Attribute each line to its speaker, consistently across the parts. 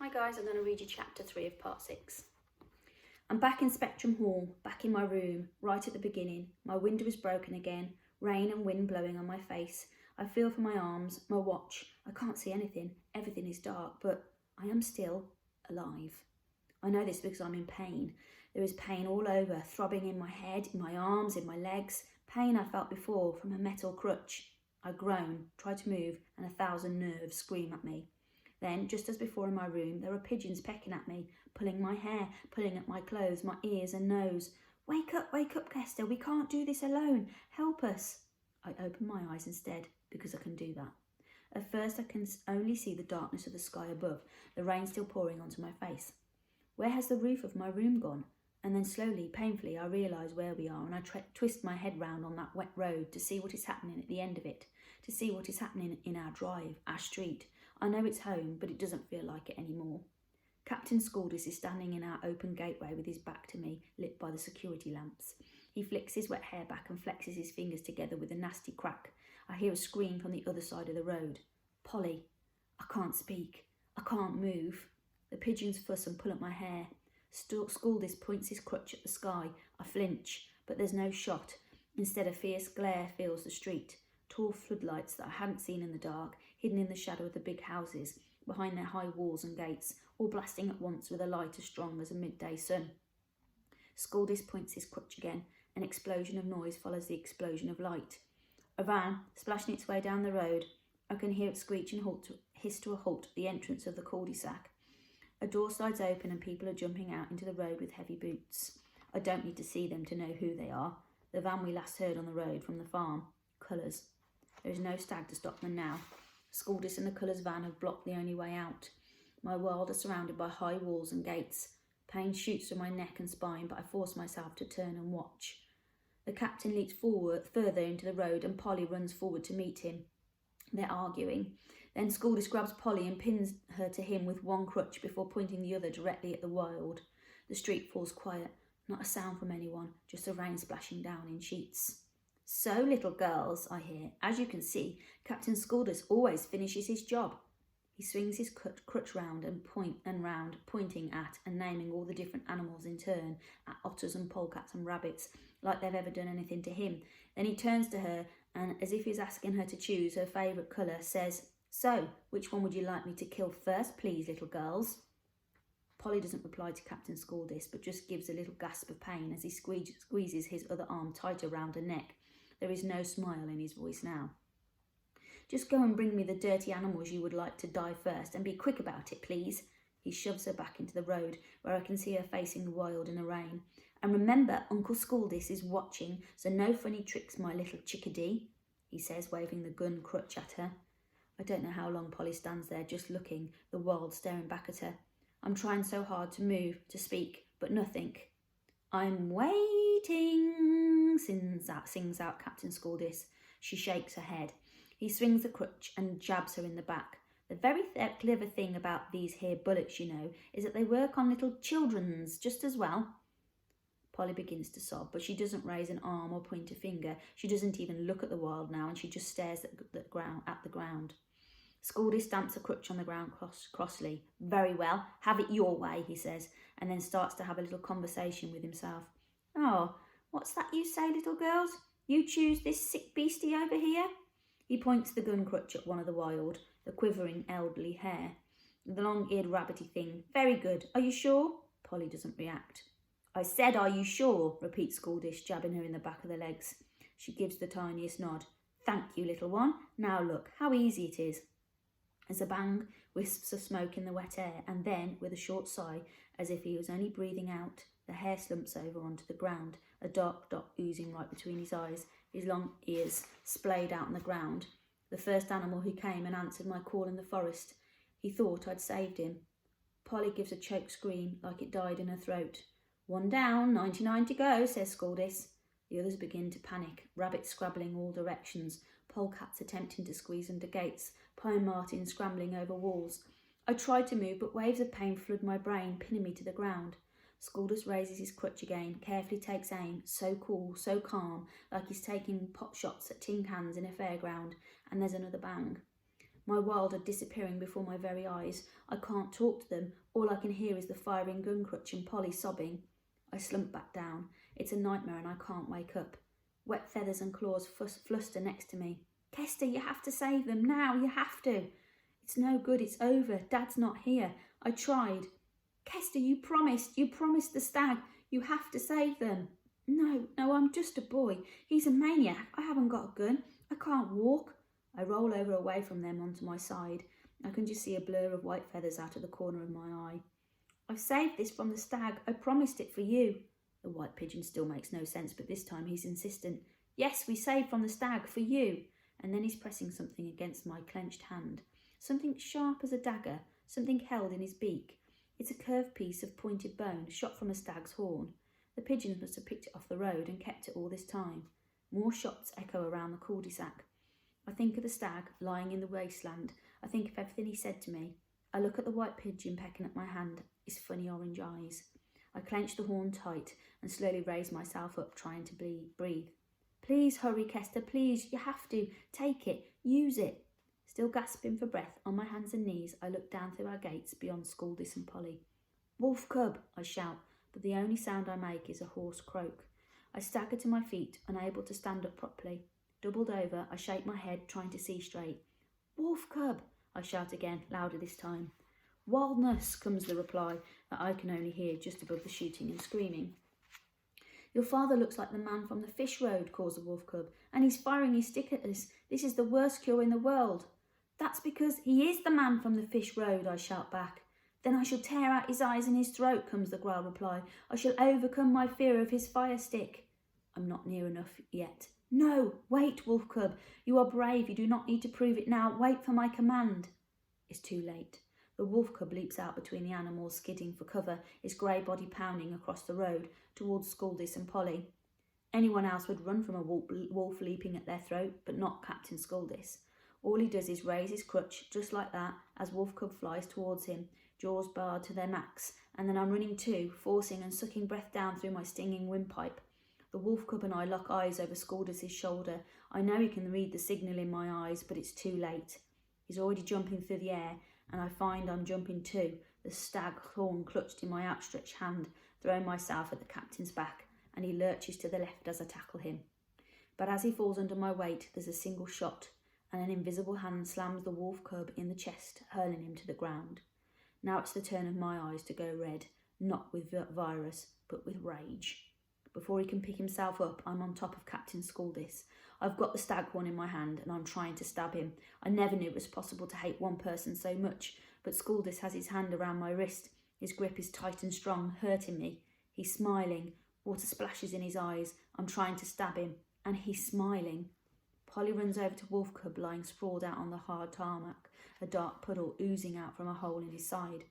Speaker 1: Hi guys, I'm going to read you chapter 3 of part 6. I'm back in Spectrum Hall, back in my room, right at the beginning. My window is broken again, rain and wind blowing on my face. I feel for my arms, my watch. I can't see anything, everything is dark, but I am still alive. I know this because I'm in pain. There is pain all over, throbbing in my head, in my arms, in my legs. Pain I felt before from a metal crutch. I groan, try to move, and 1,000 nerves scream at me. Then, just as before in my room, there are pigeons pecking at me, pulling my hair, pulling at my clothes, my ears and nose. Wake up, Kester, we can't do this alone. Help us. I open my eyes instead, because I can do that. At first I can only see the darkness of the sky above, the rain still pouring onto my face. Where has the roof of my room gone? And then slowly, painfully, I realise where we are, and I twist my head round on that wet road to see what is happening at the end of it, to see what is happening in our drive, our street. I know it's home, but it doesn't feel like it anymore. Captain Scaldis is standing in our open gateway with his back to me, lit by the security lamps. He flicks his wet hair back and flexes his fingers together with a nasty crack. I hear a scream from the other side of the road. Polly. I can't speak. I can't move. The pigeons fuss and pull at my hair. Scaldis points his crutch at the sky. I flinch, but there's no shot. Instead, a fierce glare fills the street. Tall floodlights that I hadn't seen in the dark, hidden in the shadow of the big houses, behind their high walls and gates, all blasting at once with a light as strong as a midday sun. Scaldis points his crutch again. An explosion of noise follows the explosion of light. A van, splashing its way down the road. I can hear it screech and hiss to a halt at the entrance of the cul-de-sac. A door slides open and people are jumping out into the road with heavy boots. I don't need to see them to know who they are. The van we last heard on the road from the farm. Colours. There is no stag to stop them now. Scaldis and the Colours van have blocked the only way out. My world is surrounded by high walls and gates. Pain shoots through my neck and spine, but I force myself to turn and watch. The captain leaps further into the road and Polly runs forward to meet him. They're arguing. Then Scaldis grabs Polly and pins her to him with one crutch before pointing the other directly at the wild. The street falls quiet. Not a sound from anyone, just the rain splashing down in sheets. So, little girls, I hear. As you can see, Captain Scaldis always finishes his job. He swings his crutch round and round, pointing at and naming all the different animals in turn, at otters and polecats and rabbits, like they've ever done anything to him. Then he turns to her and, as if he's asking her to choose her favourite colour, says, "So, which one would you like me to kill first, please, little girls?" Polly doesn't reply to Captain Scaldis, but just gives a little gasp of pain as he squeezes his other arm tighter round her neck. There is no smile in his voice now. "Just go and bring me the dirty animals you would like to die first, and be quick about it, please." He shoves her back into the road, where I can see her facing the wild in the rain. "And remember, Uncle Scaldis is watching, so no funny tricks, my little chickadee," he says, waving the gun crutch at her. I don't know how long Polly stands there, just looking, the world staring back at her. I'm trying so hard to move, to speak, but nothing. "I'm waiting," sings out Captain Scaldis. She shakes her head. He swings the crutch and jabs her in the back. The very clever thing about these here bullets, you know, is that they work on little children's just as well. Polly begins to sob, but she doesn't raise an arm or point a finger. She doesn't even look at the wild now, and she just stares at the ground. Scaldis stamps a crutch on the ground crossly. "Very well, have it your way," he says, and then starts to have a little conversation with himself. "Oh, what's that you say, little girls? You choose this sick beastie over here?" He points the gun crutch at one of the wild, the quivering elderly hare. "The long-eared rabbity thing. Very good. Are you sure?" Polly doesn't react. "I said, are you sure?" repeats Scaldis, jabbing her in the back of the legs. She gives the tiniest nod. "Thank you, little one. Now look, how easy it is." As a bang, wisps of smoke in the wet air, and then, with a short sigh, as if he was only breathing out, the hare slumps over onto the ground, a dark dot oozing right between his eyes, his long ears splayed out on the ground. The first animal who came and answered my call in the forest. He thought I'd saved him. Polly gives a choked scream, like it died in her throat. "One down, 99 to go," says Scaldis. The others begin to panic, rabbits scrabbling all directions, polecats attempting to squeeze under gates, pine martins scrambling over walls. I try to move, but waves of pain flood my brain, pinning me to the ground. Scaldis raises his crutch again, carefully takes aim, so cool, so calm, like he's taking pot shots at tin cans in a fairground, and there's another bang. My wild are disappearing before my very eyes. I can't talk to them. All I can hear is the firing gun crutch and Polly sobbing. I slump back down. It's a nightmare and I can't wake up. Wet feathers and claws fluster next to me. Kester, you have to save them now. You have to. It's no good. It's over. Dad's not here. I tried. Kester, you promised the stag. You have to save them. No, I'm just a boy. He's a maniac. I haven't got a gun. I can't walk. I roll over away from them onto my side. I can just see a blur of white feathers out of the corner of my eye. I've saved this from the stag. I promised it for you. The white pigeon still makes no sense, but this time he's insistent. Yes, we saved from the stag for you. And then he's pressing something against my clenched hand. Something sharp as a dagger, something held in his beak. It's a curved piece of pointed bone shot from a stag's horn. The pigeons must have picked it off the road and kept it all this time. More shots echo around the cul-de-sac. I think of the stag lying in the wasteland. I think of everything he said to me. I look at the white pigeon pecking at my hand, his funny orange eyes. I clench the horn tight and slowly raise myself up, trying to breathe. Please hurry, Kester, please, you have to. Take it, use it. Still gasping for breath, on my hands and knees, I look down through our gates beyond Scaldis and Polly. Wolf cub, I shout, but the only sound I make is a hoarse croak. I stagger to my feet, unable to stand up properly. Doubled over, I shake my head, trying to see straight. Wolf cub, I shout again, louder this time. Wildness, comes the reply that I can only hear just above the shooting and screaming. Your father looks like the man from the fish road, calls the wolf cub, and he's firing his stick at us. This is the worst cure in the world. That's because he is the man from the fish road, I shout back. Then I shall tear out his eyes and his throat, comes the growl reply. I shall overcome my fear of his fire stick. I'm not near enough yet. No, wait, wolf cub. You are brave. You do not need to prove it now. Wait for my command. It's too late. The wolf cub leaps out between the animals, skidding for cover, his grey body pounding across the road towards Scaldis and Polly. Anyone else would run from a wolf leaping at their throat, but not Captain Scaldis. All he does is raise his crutch, just like that, as Wolf Cub flies towards him, jaws barred to their max, and then I'm running too, forcing and sucking breath down through my stinging windpipe. The Wolf Cub and I lock eyes over Scaldis' shoulder. I know he can read the signal in my eyes, but it's too late. He's already jumping through the air, and I find I'm jumping too, the stag horn clutched in my outstretched hand, throwing myself at the captain's back, and he lurches to the left as I tackle him. But as he falls under my weight, there's a single shot, and an invisible hand slams the wolf cub in the chest, hurling him to the ground. Now it's the turn of my eyes to go red, not with virus, but with rage. Before he can pick himself up, I'm on top of Captain Scaldis. I've got the staghorn in my hand, and I'm trying to stab him. I never knew it was possible to hate one person so much, but Scaldis has his hand around my wrist. His grip is tight and strong, hurting me. He's smiling. Water splashes in his eyes. I'm trying to stab him, and he's smiling. Polly runs over to Wolf Cub, lying sprawled out on the hard tarmac, a dark puddle oozing out from a hole in his side.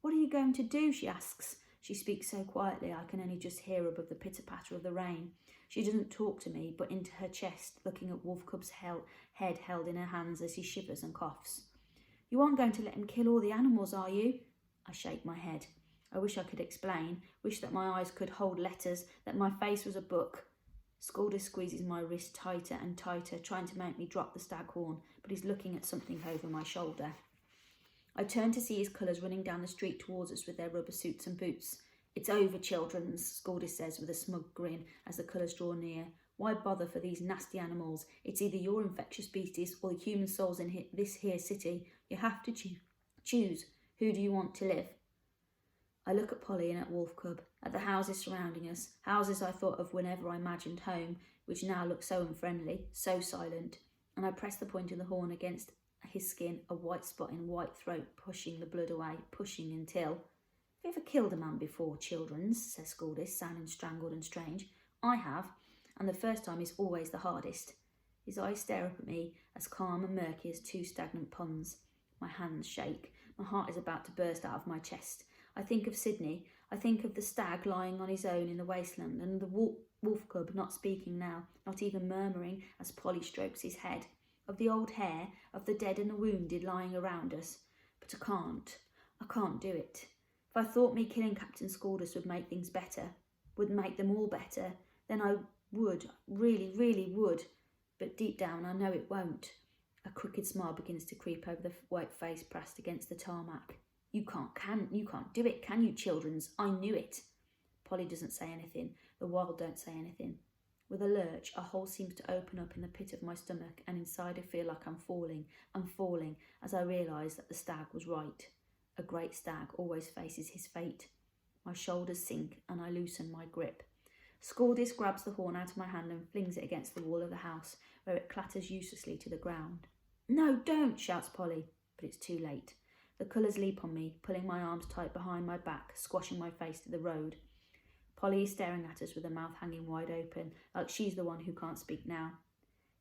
Speaker 1: What are you going to do? She asks. She speaks so quietly I can only just hear above the pitter-patter of the rain. She doesn't talk to me, but into her chest, looking at Wolf Cub's head held in her hands as he shivers and coughs. You aren't going to let him kill all the animals, are you? I shake my head. I wish I could explain, wish that my eyes could hold letters, that my face was a book. Scaldis squeezes my wrist tighter and tighter, trying to make me drop the staghorn, but he's looking at something over my shoulder. I turn to see his colours running down the street towards us with their rubber suits and boots. It's over, children, Scaldis says with a smug grin as the colours draw near. Why bother for these nasty animals? It's either your infectious beasties or the human souls in this here city. You have to choose. Who do you want to live? I look at Polly and at Wolf Cub, at the houses surrounding us, houses I thought of whenever I imagined home, which now look so unfriendly, so silent, and I press the point of the horn against his skin, a white spot in white throat, pushing the blood away, pushing until... Have you ever killed a man before, children? Says Scaldis, sounding strangled and strange. I have, and the first time is always the hardest. His eyes stare up at me, as calm and murky as two stagnant ponds. My hands shake. My heart is about to burst out of my chest. I think of Sydney. I think of the stag lying on his own in the wasteland, and the wolf cub not speaking now, not even murmuring as Polly strokes his head. Of the old hair, of the dead and the wounded lying around us. But I can't do it. If I thought me killing Captain Scaldis would make things better, would make them all better, then I would, really, really would. But deep down I know it won't. A crooked smile begins to creep over the white face pressed against the tarmac. You can't do it, can you, Childrens? I knew it. Polly doesn't say anything. The wild don't say anything. With a lurch, a hole seems to open up in the pit of my stomach, and inside I feel like I'm falling, as I realise that the stag was right. A great stag always faces his fate. My shoulders sink, and I loosen my grip. Scaldis grabs the horn out of my hand and flings it against the wall of the house, where it clatters uselessly to the ground. No, don't, shouts Polly, but it's too late. The colours leap on me, pulling my arms tight behind my back, squashing my face to the road. Polly is staring at us with her mouth hanging wide open, like she's the one who can't speak now.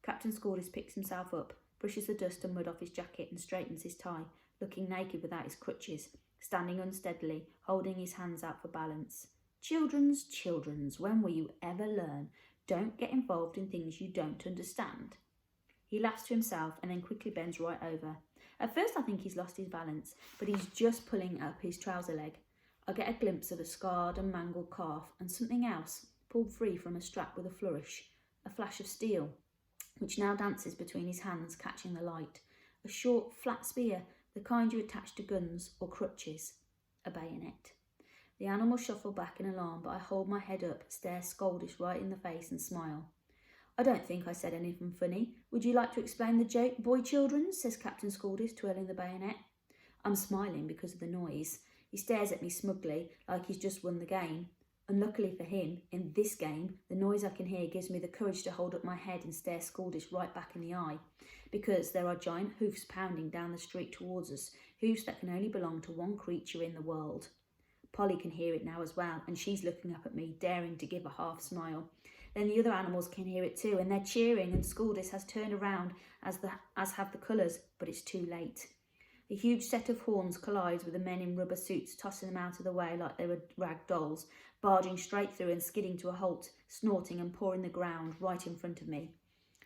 Speaker 1: Captain Scaldis picks himself up, brushes the dust and mud off his jacket and straightens his tie, looking naked without his crutches, standing unsteadily, holding his hands out for balance. Childrens, when will you ever learn? Don't get involved in things you don't understand. He laughs to himself and then quickly bends right over. At first I think he's lost his balance, but he's just pulling up his trouser leg. I get a glimpse of a scarred and mangled calf and something else, pulled free from a strap with a flourish, a flash of steel, which now dances between his hands, catching the light. A short, flat spear, the kind you attach to guns or crutches. A bayonet. The animals shuffle back in alarm, but I hold my head up, stare Scaldis right in the face and smile. I don't think I said anything funny. Would you like to explain the joke, boy children? Says Captain Scaldis, twirling the bayonet. I'm smiling because of the noise. He stares at me smugly, like he's just won the game. Unluckily for him, in this game, the noise I can hear gives me the courage to hold up my head and stare Scaldis right back in the eye, because there are giant hoofs pounding down the street towards us, hoofs that can only belong to one creature in the world. Polly can hear it now as well, and she's looking up at me, daring to give a half smile. Then the other animals can hear it too, and they're cheering, and Scaldis has turned around, as have the colours, but it's too late. The huge set of horns collides with the men in rubber suits, tossing them out of the way like they were rag dolls, barging straight through and skidding to a halt, snorting and pawing the ground right in front of me.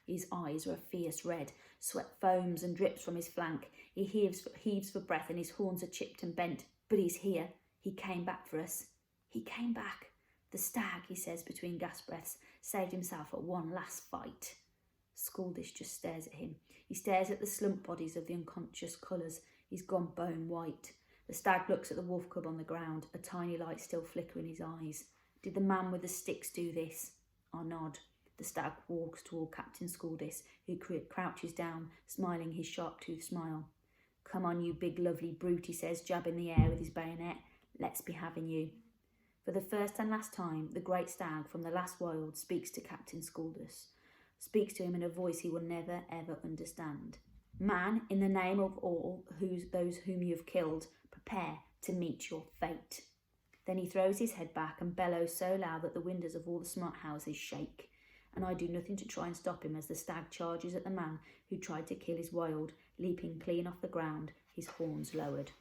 Speaker 1: His eyes are a fierce red, sweat foams and drips from his flank. He heaves for breath, and his horns are chipped and bent, but he's here. He came back for us. He came back. The stag, he says between gasp breaths, saved himself at one last fight. Scaldis just stares at him. He stares at the slumped bodies of the unconscious colours. He's gone bone white. The stag looks at the wolf cub on the ground, a tiny light still flickering in his eyes. Did the man with the sticks do this? I nod. The stag walks toward Captain Scaldis, who crouches down, smiling his sharp-toothed smile. Come on, you big lovely brute, he says, jabbing the air with his bayonet. Let's be having you. For the first and last time, the great stag from the last wild speaks to Captain Scaldis, speaks to him in a voice he will never ever understand. Man, in the name of all those whom you have killed, prepare to meet your fate. Then he throws his head back and bellows so loud that the windows of all the smart houses shake, and I do nothing to try and stop him as the stag charges at the man who tried to kill his wild, leaping clean off the ground, his horns lowered.